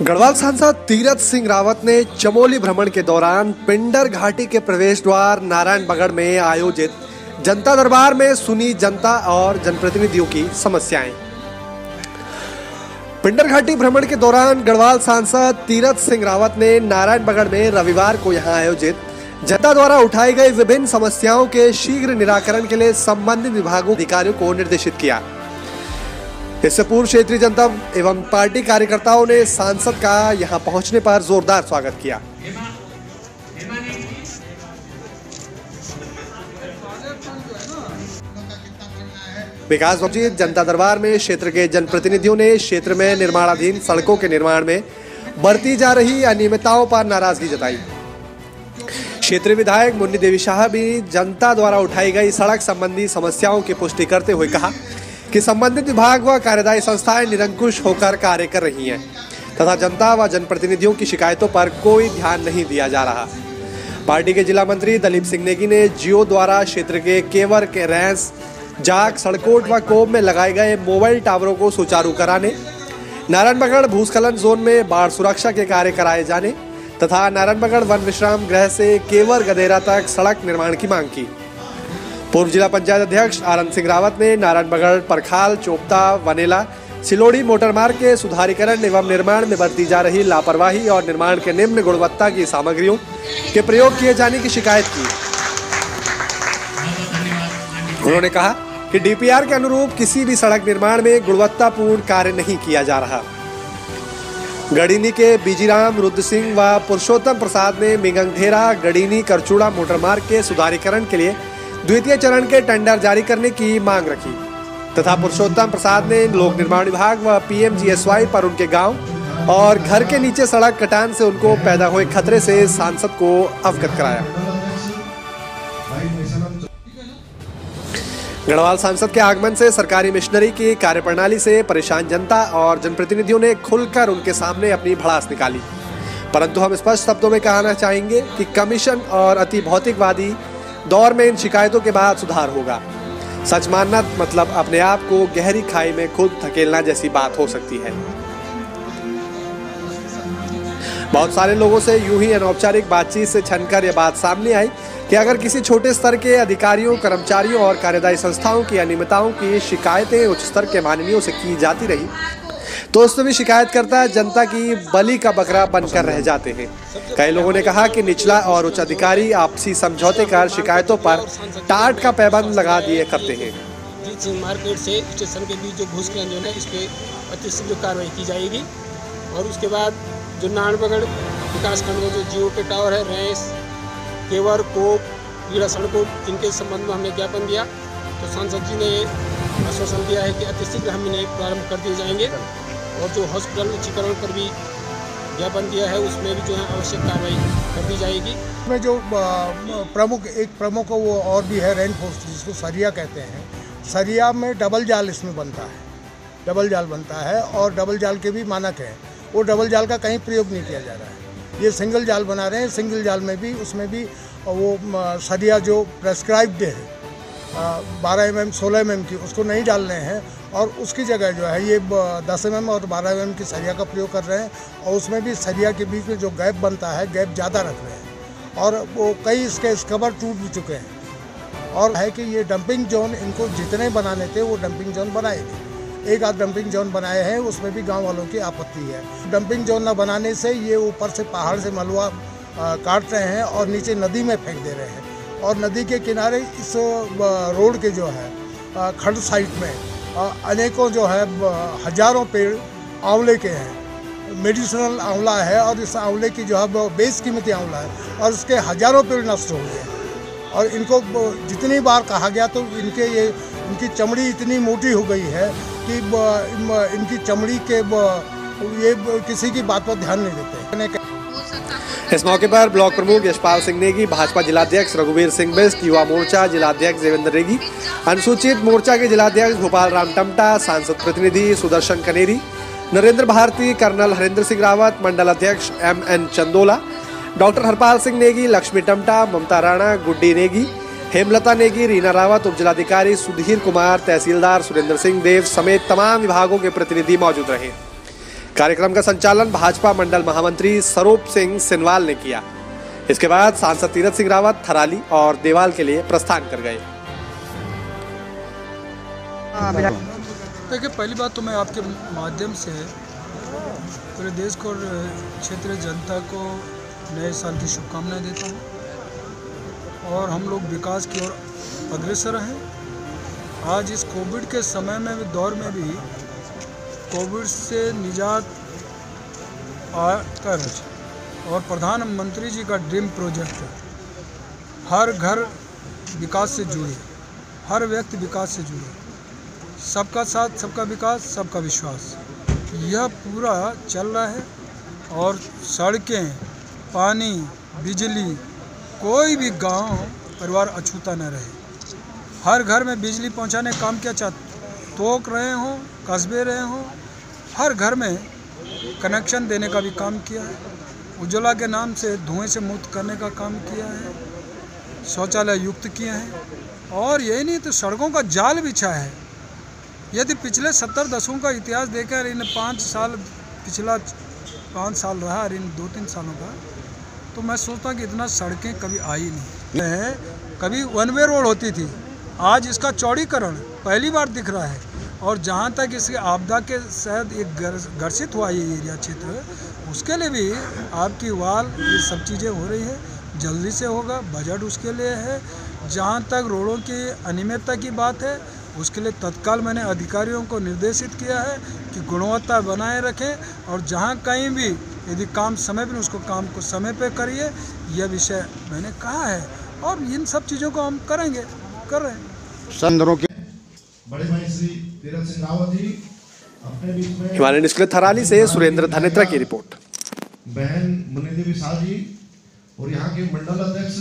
गढ़वाल सांसद तीरथ सिंह रावत ने चमोली भ्रमण के दौरान पिंडर घाटी के प्रवेश द्वार नारायणबगड़ में आयोजित जनता दरबार में सुनी जनता और जनप्रतिनिधियों की समस्याएं। पिंडर घाटी भ्रमण के दौरान गढ़वाल सांसद तीरथ सिंह रावत ने नारायणबगड़ में रविवार को यहां आयोजित जनता द्वारा उठाई गई विभिन्न समस्याओं के शीघ्र निराकरण के लिए संबंधित विभागों अधिकारियों को निर्देशित किया। इससे पूर्व क्षेत्रीय जनता एवं पार्टी कार्यकर्ताओं ने सांसद का यहां पहुंचने पर जोरदार स्वागत किया। विकास वंचित जनता दरबार में क्षेत्र के जनप्रतिनिधियों ने क्षेत्र में निर्माणाधीन सड़कों के निर्माण में बरती जा रही अनियमितताओं पर नाराजगी जताई। क्षेत्रीय विधायक मुन्नी देवी शाह भी जनता द्वारा उठाई गई सड़क संबंधी समस्याओं की पुष्टि करते हुए कहा कि संबंधित विभाग व कार्यदायी संस्थाएं निरंकुश होकर कार्य कर रही हैं तथा जनता व जनप्रतिनिधियों की शिकायतों पर कोई ध्यान नहीं दिया जा रहा। पार्टी के जिला मंत्री दलीप सिंह नेगी ने जियो द्वारा क्षेत्र के केवर के रैंस जाग सड़कोट व कोब में लगाए गए मोबाइल टावरों को सुचारू कराने, नारायणबगड़ भूस्खलन जोन में बाढ़ सुरक्षा के कार्य कराए जाने तथा नारायणबगड़ वन विश्राम गृह से केवर गदेरा तक सड़क निर्माण की मांग की। पूर्व जिला पंचायत अध्यक्ष आनंद सिंह रावत ने नारायणबगड़ परखाल चोपता वनेला सिलोड़ी मोटरमार्ग के सुधारीकरण एवं निर्माण में बरती जा रही लापरवाही और निर्माण के निम्न गुणवत्ता की सामग्रियों के प्रयोग किए जाने की शिकायत की। उन्होंने कहा कि डीपीआर के अनुरूप किसी भी सड़क निर्माण में गुणवत्तापूर्ण कार्य नहीं किया जा रहा। गड़ीनी के बीजीराम रुद्र सिंह व पुरुषोत्तम प्रसाद ने मिगंगधेरा गड़ीनी करचूड़ा मोटरमार्ग के सुधारीकरण के लिए द्वितीय चरण के टेंडर जारी करने की मांग रखी तथा पुरुषोत्तम प्रसाद ने लोक निर्माण विभाग व पीएमजीएसवाई पर उनके गांव और घर के नीचे सड़क कटान से उनको पैदा हुए खतरे से सांसद को अवगत कराया। गढ़वाल सांसद के आगमन से सरकारी मिशनरी की कार्यप्रणाली से परेशान जनता और जनप्रतिनिधियों ने खुलकर उनके सामने अपनी भड़ास निकाली, परंतु हम स्पष्ट शब्दों में कहना चाहेंगे कि कमीशन और अति भौतिकवादी दौर में इन शिकायतों के बाद सुधार होगा। सच मानना मतलब अपने आप को गहरी खाई में खुद धकेलना जैसी बात हो सकती है। बहुत सारे लोगों से यूं ही अनौपचारिक बातचीत से छनकर यह बात सामने आई कि अगर किसी छोटे स्तर के अधिकारियों, कर्मचारियों और कार्यदायी संस्थाओं की अनियमितताओं की शिकायतें उच्च स्तर के माननीयों से की जाती रही तो उसमें भी शिकायतकर्ता जनता की बलि का बकरा बनकर रह जाते हैं। कई लोगों ने कहा कि निचला और उच्च अधिकारी आपसी समझौते कर शिकायतों पर टाट का पैबंद लगा दिए करते हैं। मार्केट से स्टेशन के बीच जो भूस्खलन जो है इस पे अतिशीघ्र कार्रवाई की जाएगी और उसके बाद जो नारायणबगड़ विकासखंड में जो जियो के टावर है, रैंस, केवर, कोप, पीड़ा सड़कों, इनके संबंध में हमने ज्ञापन दिया तो सांसद जी ने आश्वासन दिया है कि अतिशीघ्र हम इन्हें प्रारंभ कर दिए जाएंगे और जो हॉस्पिटल उच्चीकरण पर भी ज्ञापन दिया है उसमें भी जो है आवश्यक कार्रवाई कर दी जाएगी। में जो प्रमुख वो और भी है रेन फोर्स जिसको सरिया कहते हैं। सरिया में डबल जाल इसमें बनता है, डबल जाल बनता है और डबल जाल के भी मानक हैं। वो डबल जाल का कहीं प्रयोग नहीं किया जा रहा है। ये सिंगल जाल बना रहे हैं। सिंगल जाल में भी उसमें भी वो सरिया जो प्रेस्क्राइब्ड है 12 mm 16 mm की उसको नहीं डाल रहे हैं और उसकी जगह जो है ये 10 mm और 12 mm की सरिया का प्रयोग कर रहे हैं और उसमें भी सरिया के बीच में जो गैप बनता है गैप ज़्यादा रख रहे हैं और वो कई इसके स्कबर टूट भी चुके हैं और है कि ये डंपिंग जोन इनको जितने बनाने थे वो डंपिंग जोन बनाए थे। एक आध डंपिंग जोन बनाए हैं उसमें भी गाँव वालों की आपत्ति है। डंपिंग जोन न बनाने से ये ऊपर से पहाड़ से मलबा काट रहे हैं और नीचे नदी में फेंक दे रहे हैं और नदी के किनारे इस रोड के जो है खड़ साइड में अनेकों जो है हजारों पेड़ आंवले के हैं। मेडिसिनल आंवला है और इस आंवले की जो है बेशकीमती आंवला है और इसके हजारों पेड़ नष्ट हो गए और इनको जितनी बार कहा गया तो इनकी चमड़ी इतनी मोटी हो गई है कि इनकी चमड़ी के ये किसी की बात पर ध्यान नहीं देते। इस मौके पर ब्लॉक प्रमुख यशपाल सिंह नेगी, भाजपा जिलाध्यक्ष रघुवीर सिंह बिष्ट, युवा मोर्चा जिलाध्यक्ष देवेंद्र रेगी, अनुसूचित मोर्चा के जिलाध्यक्ष भोपाल राम टमटा, सांसद प्रतिनिधि सुदर्शन कनेरी, नरेंद्र भारती, कर्नल हरेंद्र सिंह रावत, मंडल अध्यक्ष MN चंदोला, डॉक्टर हरपाल सिंह नेगी, लक्ष्मी टमटा, ममता राणा, गुड्डी नेगी, हेमलता नेगी, रीना रावत, उप जिलाधिकारी सुधीर कुमार, तहसीलदार सुरेंद्र सिंह देव समेत तमाम विभागों के प्रतिनिधि मौजूद रहे। कार्यक्रम का संचालन भाजपा मंडल महामंत्री स्वरूप सिंह सिनवाल ने किया। इसके बाद सांसद तीरथ सिंह रावत थराली और देवाल के लिए प्रस्थान कर गए। देखिए, पहली बात तो मैं आपके माध्यम से पूरे देश को और क्षेत्रीय जनता को नए साल की शुभकामनाएं देता हूं और हम लोग विकास की ओर अग्रसर हैं। आज इस कोविड के समय में भी, दौर में भी कोविड से निजात पाकर और प्रधानमंत्री जी का ड्रीम प्रोजेक्ट है, हर घर विकास से जुड़े, हर व्यक्ति विकास से जुड़े, सबका साथ, सबका विकास, सबका विश्वास, यह पूरा चल रहा है। और सड़कें, पानी, बिजली, कोई भी गांव परिवार अछूता न रहे, हर घर में बिजली पहुंचाने का काम किया, चाहे तोक रहे हों, कस्बे रहे हों, हर घर में कनेक्शन देने का भी काम किया है। उज्ज्वला के नाम से धुएं से मुक्त करने का काम किया है, शौचालय युक्त किए हैं। और यही नहीं तो सड़कों का जाल बिछा है। यदि पिछले 70 दशकों का इतिहास देकर इन 5 साल, पिछला 5 साल रहा और इन 2-3 सालों का, तो मैं सोचता कि इतना सड़कें कभी आई नहीं। कभी वन वे रोड होती थी, आज इसका चौड़ीकरण पहली बार दिख रहा है। और जहाँ तक इसके आपदा के शायद एक ग्रसित हुआ ये एरिया क्षेत्र, उसके लिए भी आपकी वाल, ये सब चीज़ें हो रही है, जल्दी से होगा। बजट उसके लिए है। जहाँ तक रोडों की अनियमितता की बात है, उसके लिए तत्काल मैंने अधिकारियों को निर्देशित किया है कि गुणवत्ता बनाए रखें और जहाँ कहीं भी यदि काम समय पर, उसको काम को समय पर करिए, यह विषय मैंने कहा है। और इन सब चीज़ों को हम करेंगे, कर रहे हैं। संदरों के बड़े भाई श्री तीरथ सिंह रावत जी अपने बीच में, हिमालय न्यूज़ के लिए थराली से सुरेंद्र धनेत्रा की रिपोर्ट। बहन मुनि देवी शाह जी और यहाँ के मंडल अध्यक्ष